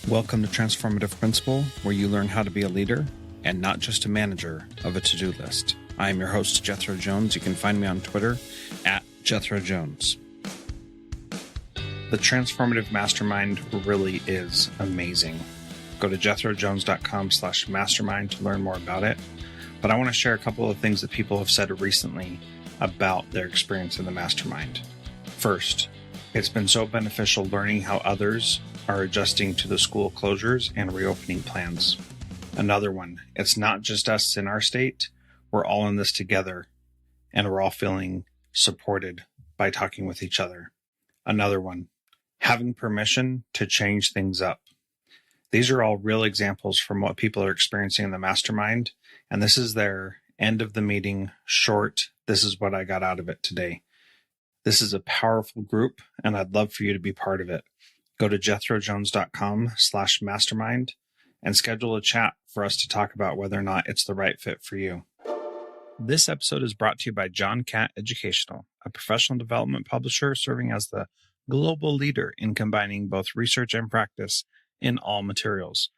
Welcome to Transformative Principal, where you learn how to be a leader and not just a manager of a to-do list. I am your host, Jethro Jones. You can find me on Twitter at Jethro Jones. The Transformative Mastermind really is amazing. Go to jethrojones.com/mastermind to learn more about it. But I want to share a couple of things that people have said recently about their experience in the mastermind. First, it's been so beneficial learning how others are adjusting to the school closures and reopening plans. Another one, it's not just us in our state. We're all in this together, and we're all feeling supported by talking with each other. Another one, having permission to change things up. These are all real examples from what people are experiencing in the mastermind, and this is their end of the meeting short. This is what I got out of it today. This is a powerful group, and I'd love for you to be part of it. Go to jethrojones.com/mastermind and schedule a chat for us to talk about whether or not it's the right fit for you. This episode is brought to you by John Catt Educational, a professional development publisher serving as the global leader in combining both research and practice in all materials.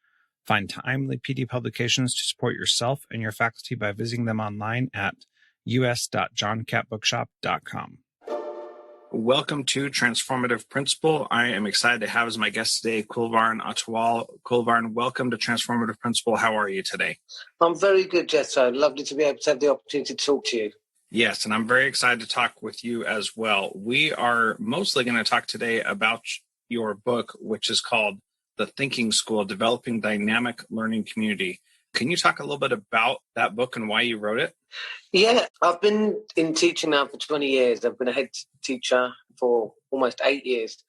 Find timely PD publications to support yourself and your faculty by visiting them online at us.johncattbookshop.com. Welcome to Transformative Principal. I am excited to have as my guest today, Kulvarn Atwal. Kulvarn, welcome to Transformative Principal. How are you today? I'm very good, Jethro. Lovely to be able to have the opportunity to talk to you. Yes, and I'm very excited to talk with you as well. We are mostly going to talk today about your book, which is called The Thinking School, Developing Dynamic Learning Community. Can you talk a little bit about that book and why you wrote it? Yeah, I've been in teaching now for 20 years. I've been a head teacher for almost 8 years.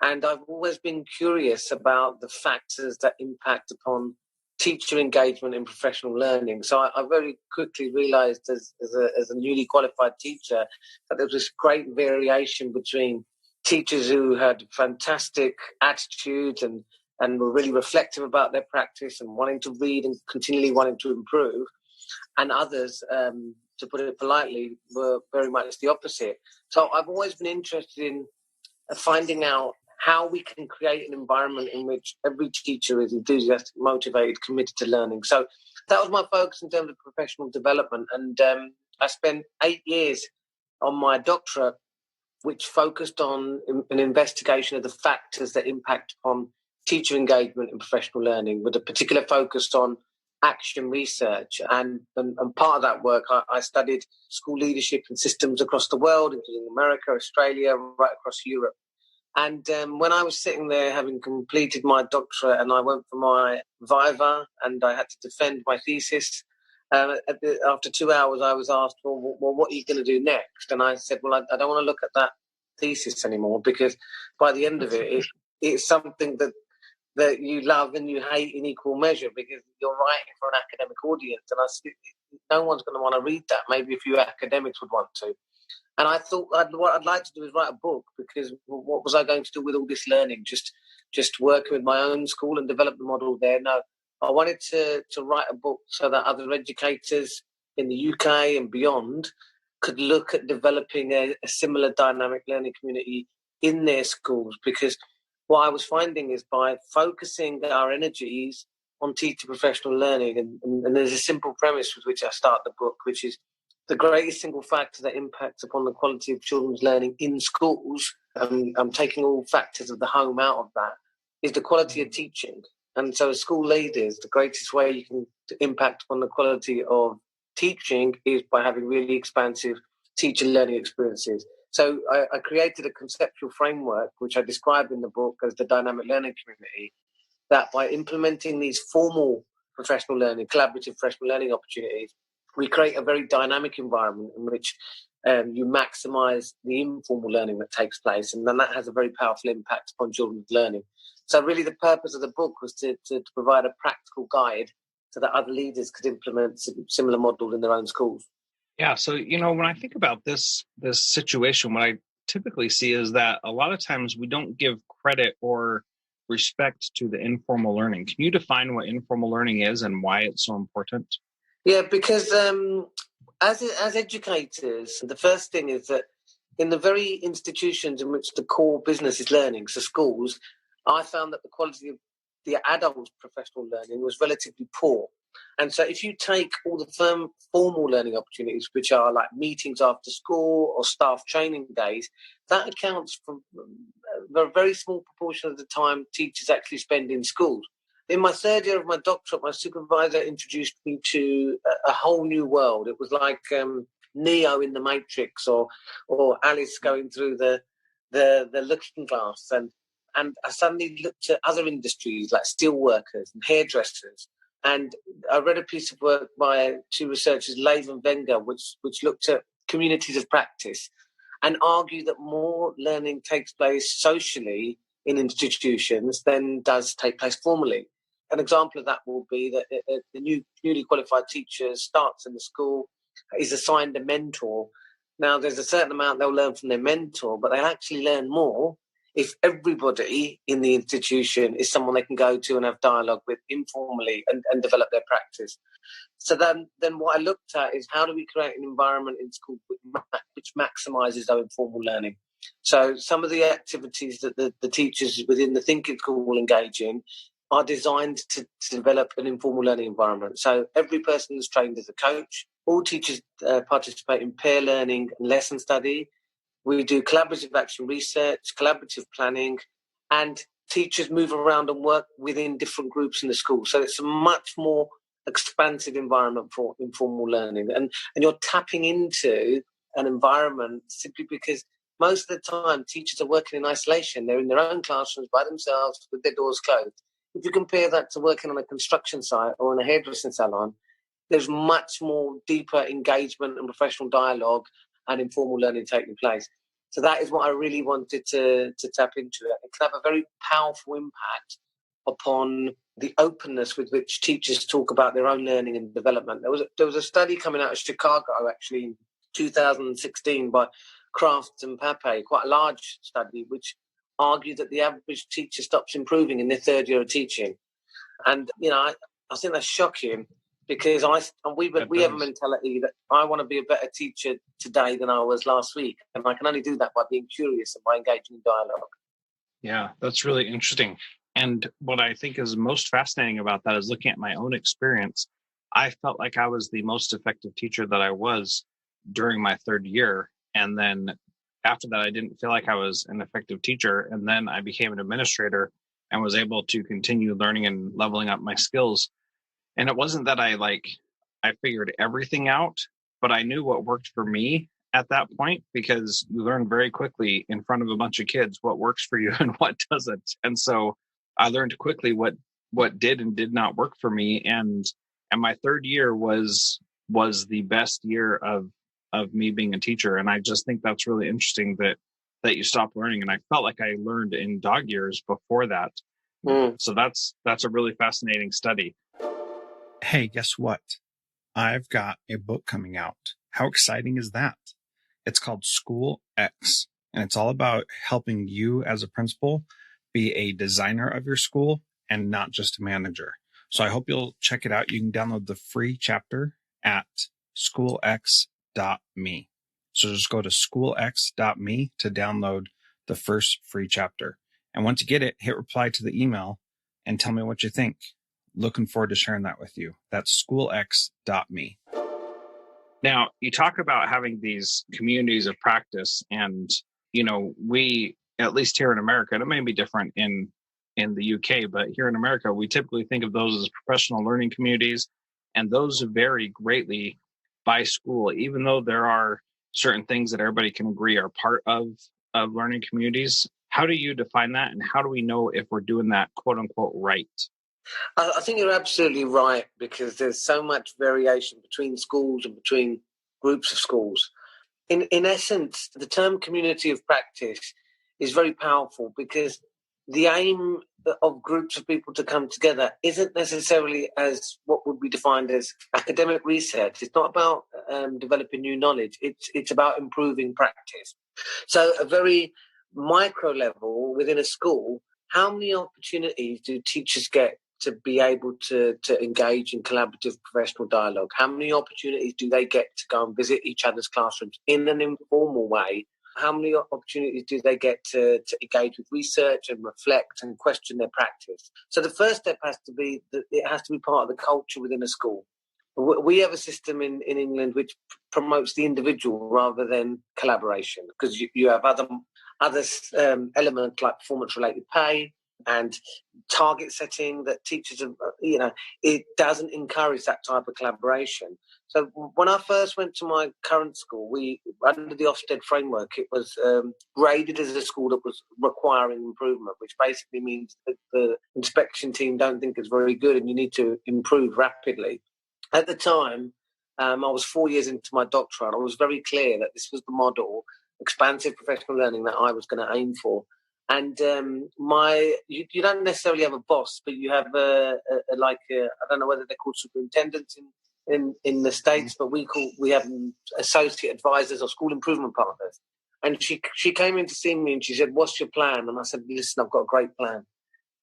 And I've always been curious about the factors that impact upon teacher engagement in professional learning. So I very quickly realized as a newly qualified teacher that there was this great variation between teachers who had fantastic attitudes and were really reflective about their practice and wanting to read and continually wanting to improve, and others, to put it politely, were very much the opposite. So I've always been interested in finding out how we can create an environment in which every teacher is enthusiastic, motivated, committed to learning. So that was my focus in terms of professional development. And I spent 8 years on my doctorate, which focused on an investigation of the factors that impact upon teacher engagement in professional learning, with a particular focus on action research. And part of that work, I studied school leadership and systems across the world, including America, Australia, right across Europe. And when I was sitting there having completed my doctorate and I went for my viva and I had to defend my thesis, after 2 hours I was asked, well, what are you going to do next? And I said, well, I don't want to look at that thesis anymore, because by the end of it's something that you love and you hate in equal measure, because you're writing for an academic audience. And I said, no one's going to want to read that. Maybe a few academics would want to. And I thought what I'd like to do is write a book, because what was I going to do with all this learning? Just working with my own school and develop the model there? No, I wanted to write a book so that other educators in the UK and beyond could look at developing a similar dynamic learning community in their schools. Because what I was finding is, by focusing our energies on teacher professional learning, and there's a simple premise with which I start the book, which is the greatest single factor that impacts upon the quality of children's learning in schools, I'm taking all factors of the home out of that, is the quality of teaching. And so as school leaders, the greatest way you can impact upon the quality of teaching is by having really expansive teacher learning experiences. So I created a conceptual framework, which I describe in the book as the dynamic learning community, that by implementing these formal professional learning, collaborative professional learning opportunities, we create a very dynamic environment in which you maximize the informal learning that takes place. And then that has a very powerful impact upon children's learning. So really the purpose of the book was to provide a practical guide so that other leaders could implement similar models in their own schools. Yeah. So, when I think about this situation, what I typically see is that a lot of times we don't give credit or respect to the informal learning. Can you define what informal learning is and why it's so important? Yeah, because as educators, the first thing is that in the very institutions in which the core business is learning, so schools, I found that the quality of the adult professional learning was relatively poor. And so if you take all the formal learning opportunities, which are like meetings after school or staff training days, that accounts for a very small proportion of the time teachers actually spend in schools. In my third year of my doctorate, my supervisor introduced me to a whole new world. It was like Neo in the Matrix, or Alice going through the looking glass, and I suddenly looked at other industries like steel workers and hairdressers. And I read a piece of work by two researchers, Lave and Wenger, which looked at communities of practice and argued that more learning takes place socially in institutions than does take place formally. An example of that will be that the newly qualified teacher starts in the school, is assigned a mentor. Now, there's a certain amount they'll learn from their mentor, but they'll actually learn more if everybody in the institution is someone they can go to and have dialogue with informally and develop their practice. So then what I looked at is, how do we create an environment in school which maximises our informal learning? So some of the activities that the teachers within the Thinking School will engage in are designed to develop an informal learning environment. So every person is trained as a coach. All teachers participate in peer learning and lesson study. We do collaborative action research, collaborative planning, and teachers move around and work within different groups in the school. So it's a much more expansive environment for informal learning. And you're tapping into an environment simply because most of the time teachers are working in isolation. They're in their own classrooms by themselves with their doors closed. If you compare that to working on a construction site or in a hairdressing salon, there's much more deeper engagement and professional dialogue and informal learning taking place. So that is what I really wanted to tap into. It can have a very powerful impact upon the openness with which teachers talk about their own learning and development. There was a study coming out of Chicago, actually, in 2016 by Crafts and Pape, quite a large study, which argued that the average teacher stops improving in their third year of teaching. And, I think that's shocking, because we have a mentality that I want to be a better teacher today than I was last week. And I can only do that by being curious and by engaging in dialogue. Yeah, that's really interesting. And what I think is most fascinating about that is looking at my own experience. I felt like I was the most effective teacher that I was during my third year. And then after that, I didn't feel like I was an effective teacher. And then I became an administrator and was able to continue learning and leveling up my skills. And it wasn't that I figured everything out, but I knew what worked for me at that point, because you learn very quickly in front of a bunch of kids what works for you and what doesn't. And so I learned quickly what did and did not work for me. And my third year was the best year of me being a teacher. And I just think that's really interesting that you stopped learning. And I felt like I learned in dog years before that. So that's a really fascinating study. Hey, guess what? I've got a book coming out. How exciting is that? It's called School X, and it's all about helping you as a principal be a designer of your school and not just a manager. So I hope you'll check it out. You can download the free chapter at schoolx.me. So just go to schoolx.me to download the first free chapter. And once you get it, hit reply to the email and tell me what you think. Looking forward to sharing that with you. That's schoolx.me. Now, you talk about having these communities of practice, and, we, at least here in America, and it may be different in the UK, but here in America, we typically think of those as professional learning communities, and those vary greatly by school, even though there are certain things that everybody can agree are part of learning communities. How do you define that, and how do we know if we're doing that, quote unquote, right? I think you're absolutely right, because there's so much variation between schools and between groups of schools. In essence, the term community of practice is very powerful, because the aim of groups of people to come together isn't necessarily as what would be defined as academic research. It's not about developing new knowledge. It's about improving practice. So a very micro level within a school, how many opportunities do teachers get to be able to engage in collaborative professional dialogue? How many opportunities do they get to go and visit each other's classrooms in an informal way How many opportunities do they get to engage with research and reflect and question their practice? So the first step has to be that it has to be part of the culture within a school. We have a system in England which promotes the individual rather than collaboration, because you have other elements like performance-related pay and target setting that teachers have, it doesn't encourage that type of collaboration. So when I first went to my current school, we, under the Ofsted framework, it was graded as a school that was requiring improvement, which basically means that the inspection team don't think it's very good and you need to improve rapidly. At the time, I was 4 years into my doctorate. I was very clear that this was the model, expansive professional learning, that I was going to aim for. And you don't necessarily have a boss, but you have I don't know whether they're called superintendents in the States, but we have associate advisors or school improvement partners. And she came in to see me and she said, "What's your plan?" And I said, "Listen, I've got a great plan."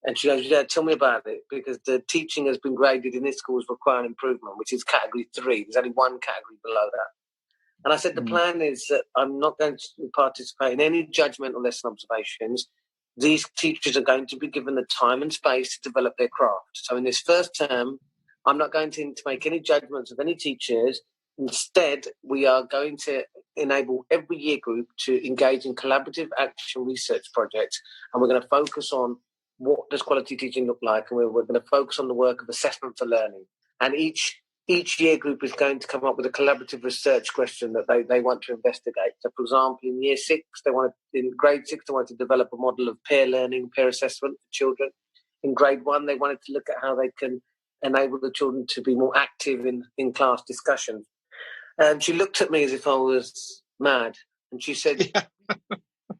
And she goes, "Yeah, tell me about it, because the teaching has been graded in this school as requiring improvement, which is category 3. There's only one category below that." And I said, the plan is that I'm not going to participate in any judgment or lesson observations. These teachers are going to be given the time and space to develop their craft. So in this first term, I'm not going to make any judgments of any teachers. Instead, we are going to enable every year group to engage in collaborative action research projects. And we're going to focus on what does quality teaching look like, and we're going to focus on the work of assessment for learning. And each year group is going to come up with a collaborative research question that they want to investigate. So, for example, in grade 6, they wanted to develop a model of peer learning, peer assessment for children. In grade 1, they wanted to look at how they can enable the children to be more active in class discussions. And she looked at me as if I was mad, and she said,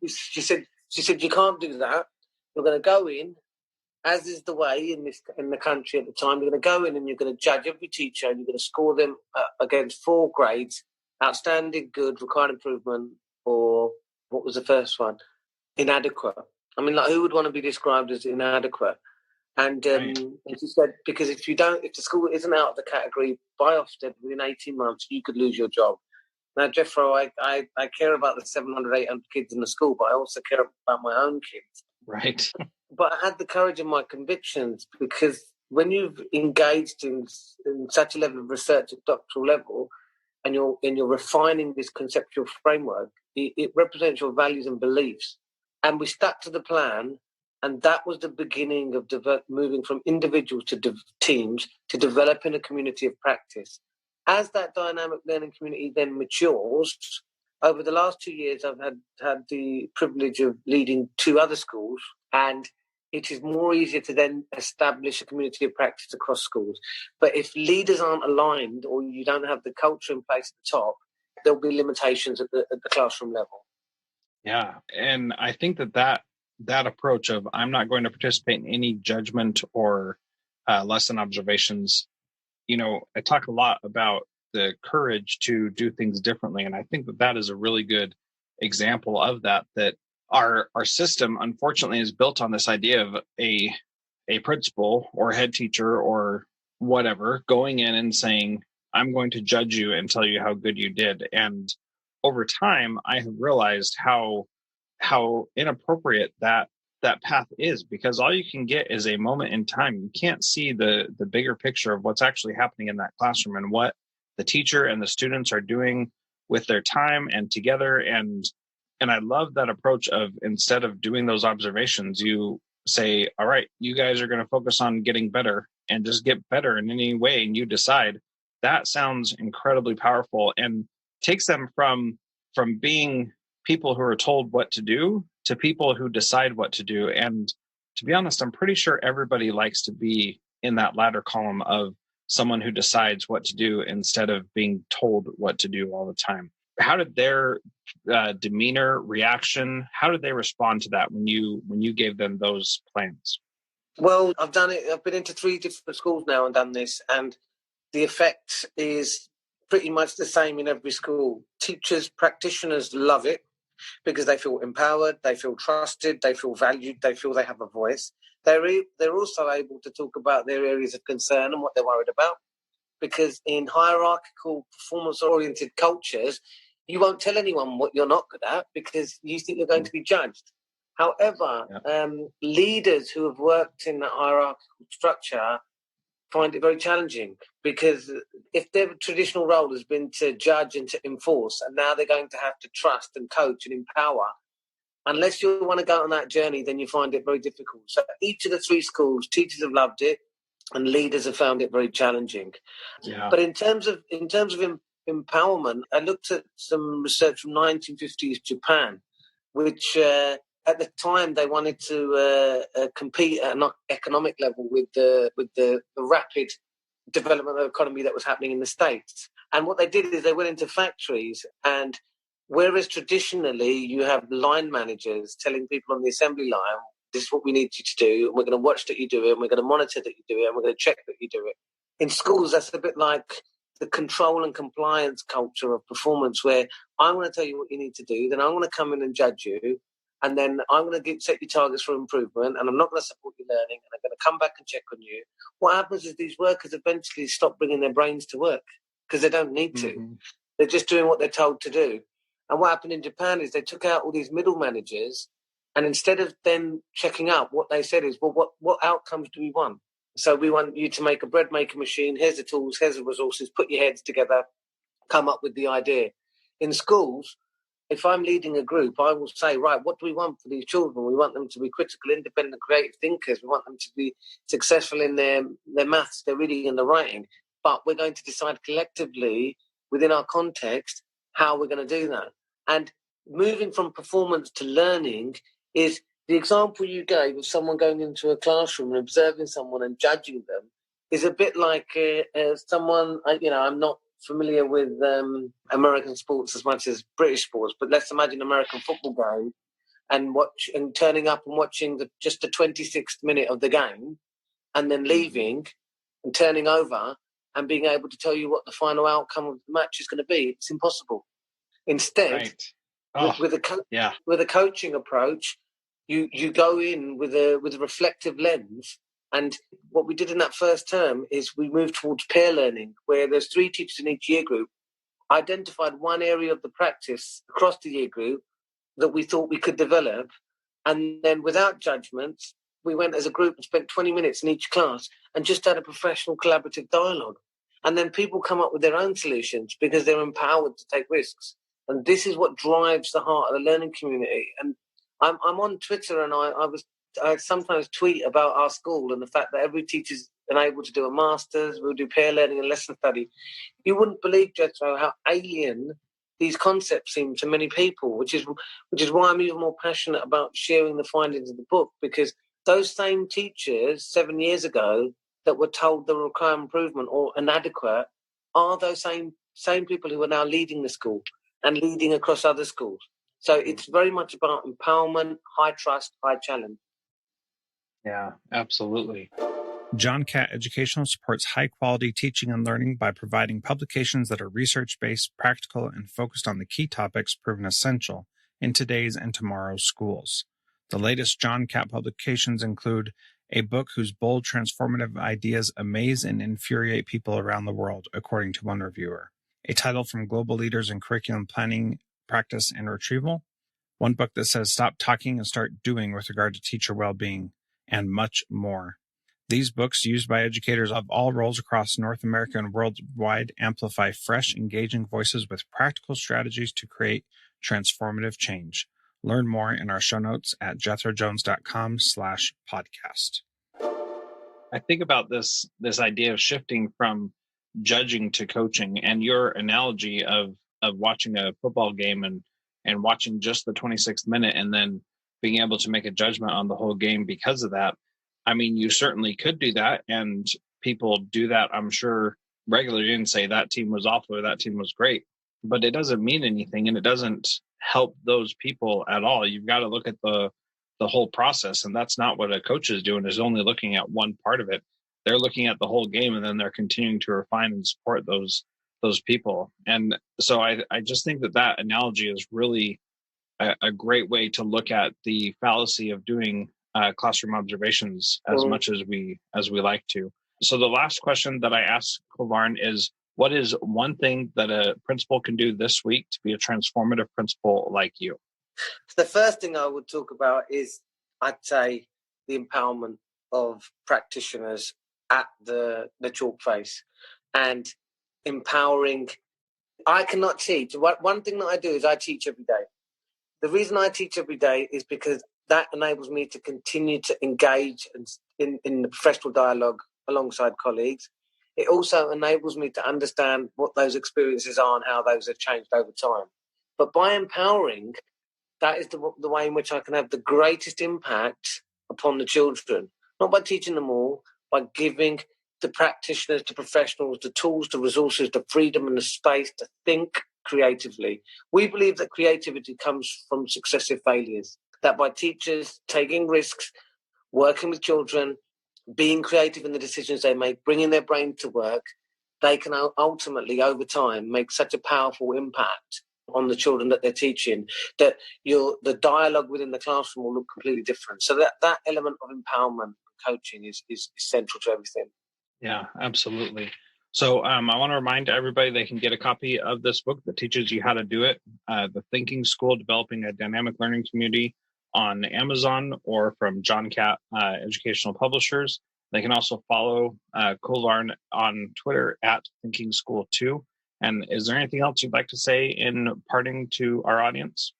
she said, "You can't do that. You're going to go in, as is the way in the country at the time. You're going to go in and you're going to judge every teacher, and you're going to score them against 4 grades: outstanding, good, required improvement, or what was the first one? Inadequate." I mean, like, who would want to be described as inadequate? And she said, because if the school isn't out of the category by Ofsted within 18 months, you could lose your job. Now, Jeffro, I care about the 700, 800 kids in the school, but I also care about my own kids. Right. But I had the courage in my convictions, because when you've engaged in such a level of research at doctoral level, and you're refining this conceptual framework, it represents your values and beliefs. And we stuck to the plan, and that was the beginning of moving from individuals to teams to developing a community of practice. As that dynamic learning community then matures, over the last 2 years, I've had the privilege of leading 2 other schools, and it is more easier to then establish a community of practice across schools. But if leaders aren't aligned, or you don't have the culture in place at the top, there'll be limitations at the classroom level. Yeah. And I think that approach of, I'm not going to participate in any judgment or lesson observations, I talk a lot about the courage to do things differently. And I think that is a really good example of that our system, unfortunately, is built on this idea of a principal or head teacher or whatever going in and saying, "I'm going to judge you and tell you how good you did." And over time, I have realized how inappropriate that path is, because all you can get is a moment in time. You can't see the bigger picture of what's actually happening in that classroom and what the teacher and the students are doing with their time and together. And I love that approach of, instead of doing those observations, you say, "All right, you guys are going to focus on getting better, and just get better in any way, and you decide." That sounds incredibly powerful, and takes them from being people who are told what to do to people who decide what to do. And to be honest, I'm pretty sure everybody likes to be in that latter column of someone who decides what to do instead of being told what to do all the time. How did their demeanor, reaction, how did they respond to that when you gave them those plans? Well, I've done it. I've been into 3 different schools now and done this, and the effect is pretty much the same in every school. Teachers, practitioners love it, because they feel empowered, they feel trusted, they feel valued, they feel they have a voice. They're also able to talk about their areas of concern and what they're worried about, because in hierarchical, performance-oriented cultures, you won't tell anyone what you're not good at because you think you're going to be judged. However, leaders who have worked in that hierarchical structure find it very challenging, because if their traditional role has been to judge and to enforce, and now they're going to have to trust and coach and empower, unless you want to go on that journey, then you find it very difficult. So each of the 3 schools, teachers have loved it and leaders have found it very challenging. Yeah. But in terms of empowerment, I looked at some research from 1950s Japan, which at the time they wanted to compete at an economic level with the rapid development of the economy that was happening in the States. And what they did is they went into factories, and whereas traditionally you have line managers telling people on the assembly line, this is what we need you to do, and we're going to watch that you do it, and we're going to monitor that you do it, and we're going to check that you do it. In schools, that's a bit like the control and compliance culture of performance, where I'm going to tell you what you need to do, then I'm going to come in and judge you, and then I'm going to set you targets for improvement, and I'm not going to support your learning, and I'm going to come back and check on you. What happens is these workers eventually stop bringing their brains to work because they don't need to. Mm-hmm. They're just doing what they're told to do. And what happened in Japan is they took out all these middle managers, and instead of them checking up, what they said is, well, what outcomes do we want? So we want you to make a bread making machine. Here's the tools, here's the resources, put your heads together, come up with the idea. In schools, if I'm leading a group, I will say, right, what do we want for these children? We want them to be critical, independent, creative thinkers. We want them to be successful in their maths, their reading and their writing. But we're going to decide collectively within our context how we're going to do that. And moving from performance to learning is the example you gave of someone going into a classroom and observing someone and judging them is a bit like someone, I'm not familiar with American sports as much as British sports, but let's imagine an American football game and turning up and watching just the 26th minute of the game and then leaving and turning over and being able to tell you what the final outcome of the match is going to be. It's impossible. Instead, with a coaching approach, you go in with a reflective lens. And what we did in that first term is we moved towards peer learning, where there's 3 teachers in each year group, identified one area of the practice across the year group that we thought we could develop. And then without judgment, we went as a group and spent 20 minutes in each class and just had a professional collaborative dialogue. And then people come up with their own solutions because they're empowered to take risks. And this is what drives the heart of the learning community. And I'm on Twitter, and I sometimes tweet about our school and the fact that every teacher's been able to do a master's, we'll do peer learning and lesson study. You wouldn't believe, Jethro, how alien these concepts seem to many people, which is why I'm even more passionate about sharing the findings of the book, because those same teachers 7 years ago that were told they require improvement or inadequate are those same people who are now leading the school and leading across other schools. So it's very much about empowerment, high trust, high challenge. Yeah, absolutely. John Catt Educational supports high-quality teaching and learning by providing publications that are research-based, practical, and focused on the key topics proven essential in today's and tomorrow's schools. The latest John Catt publications include a book whose bold, transformative ideas amaze and infuriate people around the world, according to one reviewer, a title from global leaders in curriculum planning, practice, and retrieval, one book that says stop talking and start doing with regard to teacher well-being, and much more. These books, used by educators of all roles across North America and worldwide, amplify fresh, engaging voices with practical strategies to create transformative change. Learn more in our show notes at jethrojones.com/podcast. I think about this idea of shifting from judging to coaching, and your analogy of watching a football game and watching just the 26th minute and then being able to make a judgment on the whole game because of that. I mean, you certainly could do that, and people do that, I'm sure, regularly, and say that team was awful or that team was great, but it doesn't mean anything, and it doesn't help those people at all. You've got to look at the whole process, and that's not what a coach is doing, is only looking at one part of it. They're looking at the whole game, and then they're continuing to refine and support those people. And so I just think that analogy is really a great way to look at the fallacy of doing classroom observations as much as we like to. So the last question that I asked Kulvarn is, What is one thing that a principal can do this week to be a transformative principal like you? The first thing I would talk about is, I'd say, the empowerment of practitioners at the chalk face and empowering. I cannot teach. One thing that I do is I teach every day. The reason I teach every day is because that enables me to continue to engage in the professional dialogue alongside colleagues. It also enables me to understand what those experiences are and how those have changed over time. But by empowering, that is the way in which I can have the greatest impact upon the children, not by teaching them all, by giving the practitioners, the professionals, the tools, the resources, the freedom and the space to think creatively. We believe that creativity comes from successive failures, that by teachers taking risks, working with children, being creative in the decisions they make, bringing their brain to work, they can ultimately, over time, make such a powerful impact on the children that they're teaching, that the dialogue within the classroom will look completely different. So that element of empowerment and coaching is central to everything. Yeah, absolutely. So I want to remind everybody they can get a copy of this book that teaches you how to do it, The Thinking School, Developing a Dynamic Learning Community, on Amazon or from John Catt Educational Publishers. They can also follow Kulvarn on Twitter at Thinking School 2. And is there anything else you'd like to say in parting to our audience?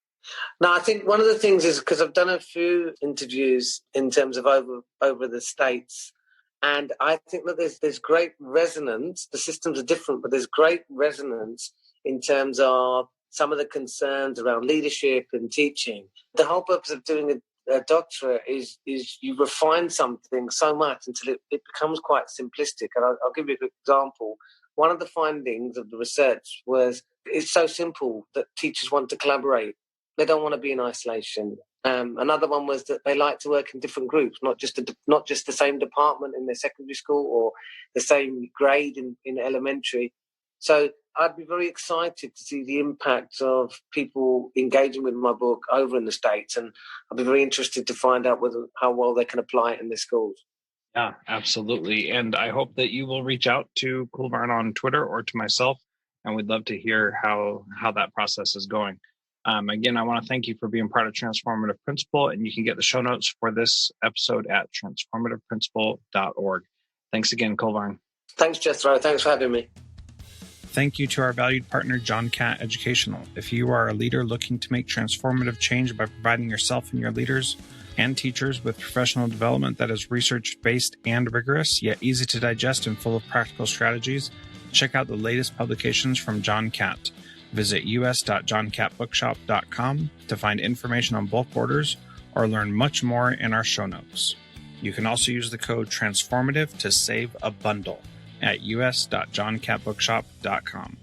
No, I think one of the things is, because I've done a few interviews in terms of over the States, and I think that there's great resonance. The systems are different, but there's great resonance in terms of some of the concerns around leadership and teaching. The whole purpose of doing a doctorate is you refine something so much until it becomes quite simplistic. And I'll give you an example. One of the findings of the research was it's so simple that teachers want to collaborate. They don't want to be in isolation. Another one was that they like to work in different groups, not just the same department in their secondary school or the same grade in elementary. So I'd be very excited to see the impact of people engaging with my book over in the States, and I'd be very interested to find out how well they can apply it in their schools. Yeah, absolutely. And I hope that you will reach out to Kulvarn on Twitter or to myself, and we'd love to hear how that process is going. Again, I want to thank you for being part of Transformative Principal, and you can get the show notes for this episode at transformativeprincipal.org. Thanks again, Kulvarn. Thanks, Jethro. Thanks for having me. Thank you to our valued partner, John Catt Educational. If you are a leader looking to make transformative change by providing yourself and your leaders and teachers with professional development that is research-based and rigorous, yet easy to digest and full of practical strategies, check out the latest publications from John Catt. Visit us.johncattbookshop.com to find information on bulk orders or learn much more in our show notes. You can also use the code TRANSFORMATIVE to save a bundle at us.johncattbookshop.com.